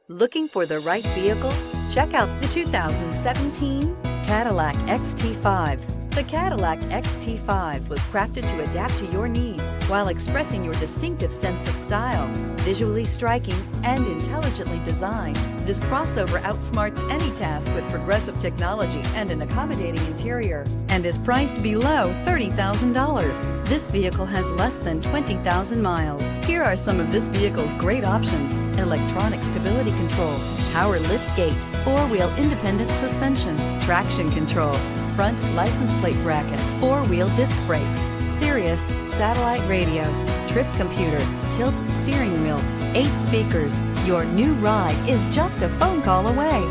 Looking for the right vehicle? Check out the 2017 Cadillac XT5. The Cadillac XT5 was crafted to adapt to your needs while expressing your distinctive sense of style. Visually striking and intelligently designed, this crossover outsmarts any task with progressive technology and an accommodating interior, and is priced below $30,000. This vehicle has less than 20,000 miles. Here are some of this vehicle's great options: electronic stability control, power liftgate, four-wheel independent suspension, traction control, front license plate bracket, four-wheel disc brakes, Sirius satellite radio, trip computer, tilt steering wheel, 8 speakers. Your new ride is just a phone call away.